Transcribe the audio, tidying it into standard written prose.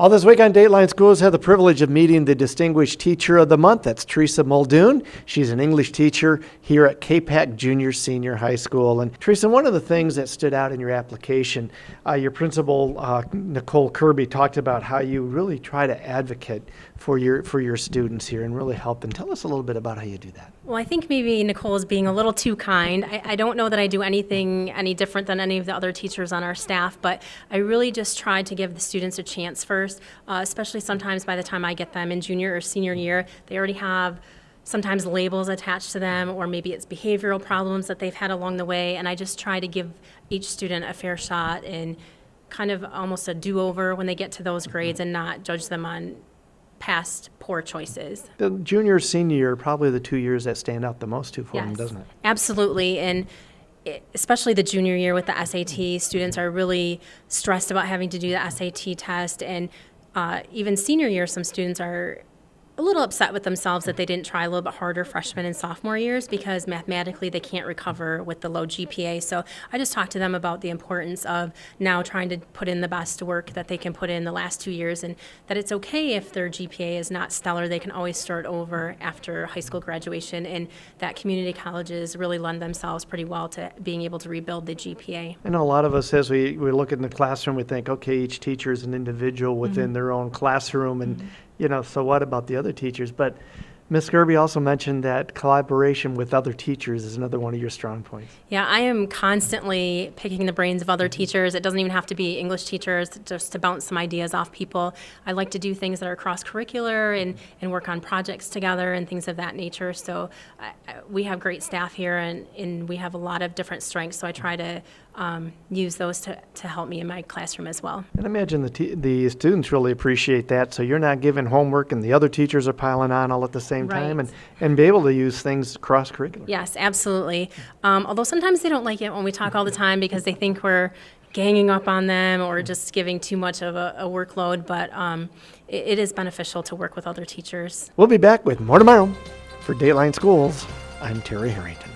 All this week on Dateline Schools, had the privilege of meeting the Distinguished Teacher of the Month. That's Teresa Muldoon. She's an English teacher here at K-PAC Junior Senior High School. And Teresa, one of the things that stood out in your application, your principal, Nicole Kirby, talked about how you really try to advocate for your students here and really help them. Tell us a little bit about how you do that. Well, I think maybe Nicole is being a little too kind. I don't know that I do anything any different than any of the other teachers on our staff, but I really just try to give the students a chance first, especially sometimes by the time I get them in junior or senior year, they already have sometimes labels attached to them, or maybe it's behavioral problems that they've had along the way, and I just try to give each student a fair shot and kind of almost a do-over when they get to those grades and not judge them on past poor choices. The junior, senior year are probably the 2 years that stand out the most for them, doesn't it? Absolutely, and especially the junior year with the SAT, students are really stressed about having to do the SAT test, and even senior year, some students are a little upset with themselves that they didn't try a little bit harder freshman and sophomore years because mathematically they can't recover with the low GPA. So I just talked to them about the importance of now trying to put in the best work that they can put in the last 2 years, and that it's okay if their GPA is not stellar. They can always start over after high school graduation, and that community colleges really lend themselves pretty well to being able to rebuild the GPA. I know a lot of us, as we look in the classroom, we think, okay, each teacher is an individual within their own classroom, and so what about the other teachers? But Ms. Kirby also mentioned that collaboration with other teachers is another one of your strong points. Yeah, I am constantly picking the brains of other teachers. It doesn't even have to be English teachers, just to bounce some ideas off people. I like to do things that are cross-curricular and work on projects together and things of that nature. So we have great staff here, and we have a lot of different strengths, so I try to use those to help me in my classroom as well. And I imagine the students really appreciate that, so you're not giving homework and the other teachers are piling on all at the same time, and be able to use things cross-curricular. Yes, absolutely. Although sometimes they don't like it when we talk all the time because they think we're ganging up on them or just giving too much of a workload, but it is beneficial to work with other teachers. We'll be back with more tomorrow. For Dateline Schools, I'm Terry Harrington.